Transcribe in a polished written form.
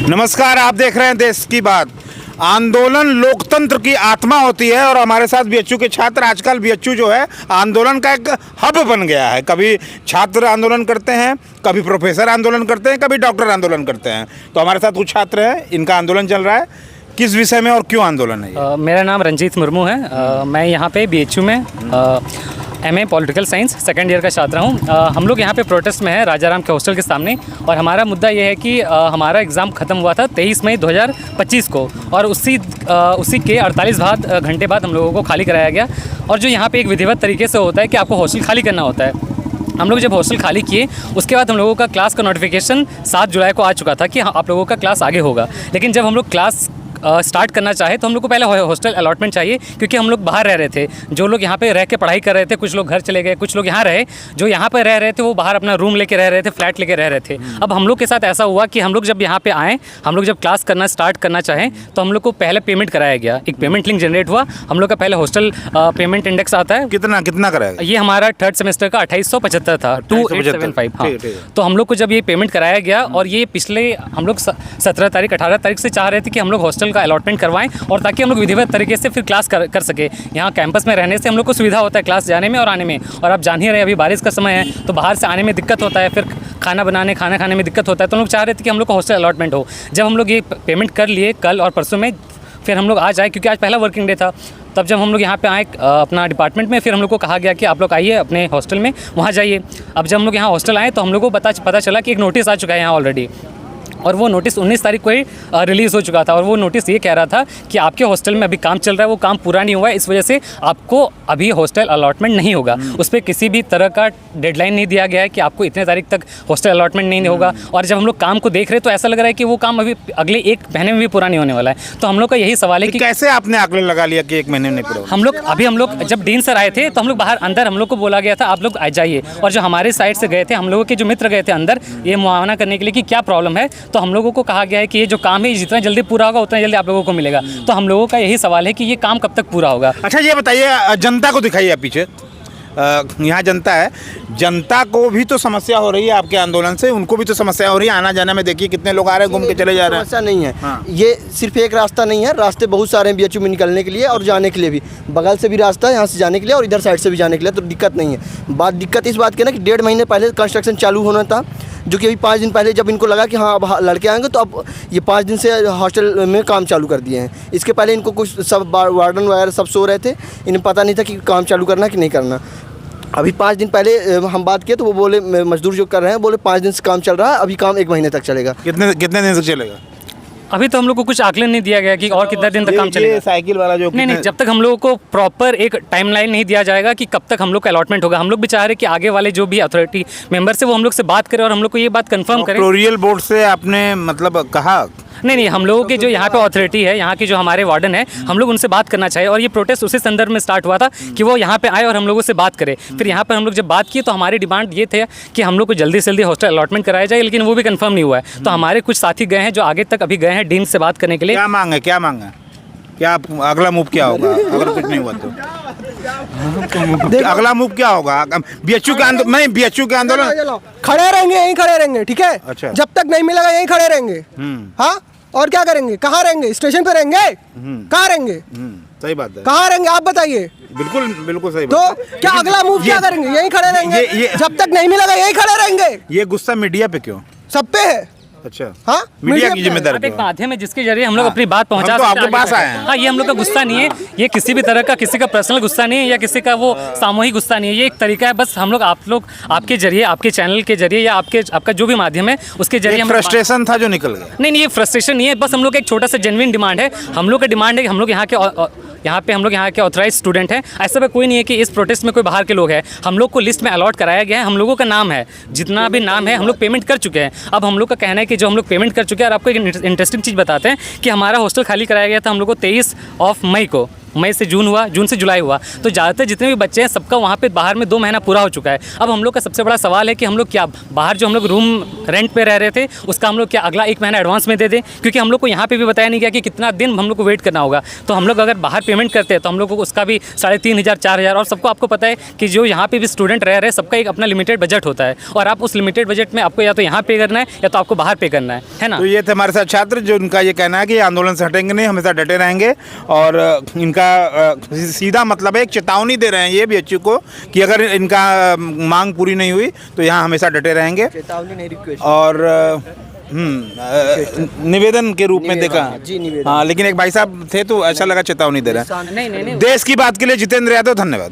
नमस्कार, आप देख रहे हैं देश की बात। आंदोलन लोकतंत्र की आत्मा होती है और हमारे साथ बीएचयू के छात्र, आजकल बीएचयू जो है आंदोलन का एक हब बन गया है। कभी छात्र आंदोलन करते हैं, कभी प्रोफेसर आंदोलन करते हैं, कभी डॉक्टर आंदोलन करते हैं। तो हमारे साथ कुछ छात्र हैं, इनका आंदोलन चल रहा है। किस विषय में और क्यों आंदोलन है ये? मेरा नाम रंजीत मुर्मू है। मैं यहाँ पे बीएचयू में MA political science second year का छात्र हूँ। हम लोग यहाँ पे प्रोटेस्ट में हैं राजाराम के हॉस्टल के सामने, और हमारा मुद्दा ये है कि हमारा एग्ज़ाम ख़त्म हुआ था 23 मई 2025 को, और उसी के 48 घंटे बाद हम लोगों को खाली कराया गया। और जो यहाँ पे एक विधिवत तरीके से होता है कि आपको हॉस्टल खाली करना होता है। हम लोग जब हॉस्टल खाली किए उसके बाद हम लोगों का क्लास का नोटिफिकेशन 7 जुलाई को आ चुका था कि आप लोगों का क्लास आगे होगा। लेकिन जब हम लोग क्लास स्टार्ट करना चाहे तो हम लोग को पहले हॉस्टल अलॉटमेंट चाहिए, क्योंकि हम लोग बाहर रह रहे थे। जो लोग यहाँ पे रह के पढ़ाई कर रहे थे, कुछ लोग घर चले गए, कुछ लोग यहाँ रहे। जो यहाँ पे रह रहे थे वो बाहर अपना रूम लेके रह रहे थे, फ्लैट लेके रह रहे थे। अब हम लोग के साथ ऐसा हुआ कि हम लोग जब यहाँ पे आए, हम लोग जब क्लास करना स्टार्ट करना चाहें तो हम लोग को पहले पेमेंट कराया गया। एक पेमेंट लिंक जनरेट हुआ। हम लोग का पहले हॉस्टल पेमेंट इंडेक्स आता है। कितना कराएगा? ये हमारा थर्ड सेमेस्टर का 2875 था, 2875। हाँ, तो हम लोग को जब ये पेमेंट कराया गया, और ये पिछले हम लोग 17 तारीख 18 तारीख से चाह रहे थे कि हम लोग हॉस्टल का अलॉटमेंट करवाएं, और ताकि हम लोग विधिवत तरीके से फिर क्लास कर सके। यहाँ कैंपस में रहने से हम लोग को सुविधा होता है क्लास जाने में और आने में। और आप जान ही रहे, अभी बारिश का समय है तो बाहर से आने में दिक्कत होता है, फिर खाना खाने में दिक्कत होता है। तो हम लोग चाह रहे थे कि हम लोग को हॉस्टल अलॉटमेंट हो। जब हम लोग ये पेमेंट कर लिए कल और परसों में, फिर हम लोग आज आए क्योंकि आज पहला वर्किंग डे था। तब जब हम लोग यहाँ पे आए अपना डिपार्टमेंट में, फिर हम लोग को कहा गया कि आप लोग आइए अपने हॉस्टल में, वहाँ जाइए। अब जब हम लोग यहाँ हॉस्टल आए तो हम लोग को पता चला कि एक नोटिस आ चुका है यहाँ ऑलरेडी, और वो नोटिस 19 तारीख को ही रिलीज़ हो चुका था। और वो नोटिस ये कह रहा था कि आपके हॉस्टल में अभी काम चल रहा है, वो काम पूरा नहीं हुआ है, इस वजह से आपको अभी हॉस्टल अलॉटमेंट नहीं होगा। उस पर किसी भी तरह का डेडलाइन नहीं दिया गया है कि आपको इतने तारीख तक हॉस्टल अलॉटमेंट नहीं होगा। और जब हम लोग काम को देख रहे हैं तो ऐसा लग रहा है कि वो काम अभी अगले 1 महीने में भी पूरा नहीं होने वाला है। तो हम लोग का यही सवाल है कि कैसे आपने आकलन लगा लिया कि 1 महीने में नहीं पूरा? हम लोग जब डीन सर आए थे तो हम लोग बाहर अंदर हम लोग को बोला गया था आप लोग आ जाइए। और जो हमारे साइड से गए थे, हम लोगों के जो मित्र गए थे अंदर ये मुआवना करने के लिए कि क्या प्रॉब्लम है, तो हम लोगों को कहा गया है कि ये जो काम है जितना जल्दी पूरा होगा उतना जल्दी आप लोगों को मिलेगा। तो हम लोगों का यही सवाल है कि ये काम कब तक पूरा होगा। अच्छा, ये बताइए, जनता को दिखाइए पीछे। यहाँ जनता है, जनता को भी तो समस्या हो रही है आपके आंदोलन से, उनको भी तो समस्या हो रही है। आना जाने में देखिए कितने लोग आ रहे हैं, घूम के चले जा रहे हैं। समस्या नहीं है। हाँ। ये सिर्फ एक रास्ता नहीं है, रास्ते बहुत सारे हैं बीएचयू में निकलने के लिए और जाने के लिए भी। बगल से भी रास्ता है यहाँ से जाने के लिए और इधर साइड से भी जाने के लिए, तो दिक्कत नहीं है। दिक्कत इस बात की ना कि 1.5 महीने पहले कंस्ट्रक्शन चालू होना था, जो कि अभी 5 दिन पहले जब इनको लगा कि हाँ अब लड़के आएंगे, तो अब ये 5 दिन से हॉस्टल में काम चालू कर दिए हैं। इसके पहले इनको कुछ सब वार्डन वगैरह सब सो रहे थे, इन्हें पता नहीं था कि काम चालू करना कि नहीं करना। अभी 5 दिन पहले हम बात किए तो वो बोले, मजदूर जो कर रहे हैं बोले 5 दिन से काम चल रहा है, अभी काम 1 महीने तक चलेगा। कितने दिन तक चलेगा? अभी तो हम लोग को कुछ आकलन नहीं दिया गया कि और कितना दिन तक काम चलेगा। साइकिल वाला जो नहीं, जब तक हम लोगों को प्रॉपर एक टाइमलाइन नहीं दिया जाएगा कि कब तक हम लोग का अलॉटमेंट होगा। हम लोग भी चाह रहे हैं कि आगे वाले जो भी अथॉरिटी मेंबर्स है वो हम लोग से बात करें और हम लोग को ये बात कंफर्म करें। प्रोरियल बोर्ड से आपने मतलब कहा? नहीं, हम लोगों के जो यहाँ पे अथॉरिटी है, यहाँ के जो हमारे वार्डन है, हम लोग उनसे बात करना चाहिए। और ये प्रोटेस्ट उसी संदर्भ में स्टार्ट हुआ था कि वो यहाँ पे आए और हम लोगों से बात करें। फिर यहाँ पर हम लोग जब बात किए तो हमारी डिमांड ये थे कि हम लोग को जल्दी से जल्दी हॉस्टल अलॉटमेंट कराया जाए, लेकिन वो भी कंफर्म नहीं हुआ है। तो हमारे कुछ साथी गए हैं जो आगे तक अभी गए हैं डीन से बात करने के लिए। क्या मांगे? क्या अगला मूव क्या होगा अगर कुछ नहीं हुआ तो? अगला मूव क्या होगा? बीएचयू के आंदोलन खड़े रहेंगे, यहीं खड़े रहेंगे, ठीक है? अच्छा। जब तक नहीं मिलेगा यहीं खड़े रहेंगे। हाँ, और क्या करेंगे? कहाँ रहेंगे? स्टेशन पे रहेंगे? कहाँ रहेंगे? सही बात है। कहाँ रहेंगे आप बताइए? बिल्कुल सही तो बात है। क्या अगला मूव क्या करेंगे? यहीं खड़े रहेंगे। जब तक नहीं मिलेगा यहीं खड़े रहेंगे। ये गुस्सा मीडिया पे क्यों? सब पे है। अच्छा, हाँ, मीडिया की जिम्मेदारी एक माध्यम है जिसके जरिए हम लोग अपनी बात पहुंचा हम तो सकते हैं। आपके पास आए हैं। हाँ, ये हम लोग का गुस्सा नहीं है, ये किसी भी तरह का किसी का पर्सनल गुस्सा नहीं है या किसी का वो सामूहिक गुस्सा नहीं है। ये एक तरीका है, बस हम लोग आपके जरिए, आपके चैनल के जरिए या आपका जो भी माध्यम है उसके जरिए हम फ्रस्ट्रेशन था जो निकल गया। नहीं, ये फ्रस्ट्रेशन नहीं है, बस हम लोग एक छोटा सा जेन्युइन डिमांड है। हम लोग का डिमांड है कि हम लोग यहाँ के ऑथराइज स्टूडेंट हैं। ऐसा भी कोई नहीं है कि इस प्रोटेस्ट में कोई बाहर के लोग हैं। हम लोग को लिस्ट में अलॉट कराया गया है, हम लोगों का नाम है, जितना भी नाम है हम लोग पेमेंट कर चुके हैं। अब हम लोग का कहना है कि जो हम लोग पेमेंट कर चुके हैं, और आपको एक इंटरेस्टिंग चीज़ बताते हैं कि हमारा हॉस्टल खाली कराया गया था हम लोग को 23 मई को, मई से जून हुआ, जून से जुलाई हुआ, तो ज़्यादातर जितने भी बच्चे हैं सबका वहाँ पे बाहर में 2 महीना पूरा हो चुका है। अब हम लोग का सबसे बड़ा सवाल है कि हम लोग क्या बाहर जो हम लोग रूम रेंट पे रह रहे थे उसका हम लोग क्या अगला 1 महीना एडवांस में दे दें, क्योंकि हम लोग को यहाँ पे भी बताया नहीं गया कि कितना दिन हम लोग को वेट करना होगा। तो हम लोग अगर बाहर पेमेंट करते हैं तो हम लोग को उसका भी 3,500 4,000, और सबको आपको पता है कि जो यहाँ पे भी स्टूडेंट रह रहे हैं सबका एक अपना लिमिटेड बजट होता है, और आप उस लिमिटेड बजट में आपको या तो यहाँ पे करना है या तो आपको बाहर पे करना है ना। तो ये थे हमारे साथ छात्र जो उनका ये कहना है कि आंदोलन से हटेंगे नहीं, हमेशा डटे रहेंगे, और इनका सीधा मतलब है एक चेतावनी दे रहे हैं ये बीएचयू को कि अगर इनका मांग पूरी नहीं हुई तो यहाँ हमेशा डटे रहेंगे, चेतावनी नहीं, रिक्वेस्ट और निवेदन के रूप में देखा। जी, निवेदन। हाँ, लेकिन एक भाई साहब थे तो अच्छा लगा चेतावनी दे रहे हैं। नहीं देश की बात के लिए जितेंद्र यादव, धन्यवाद।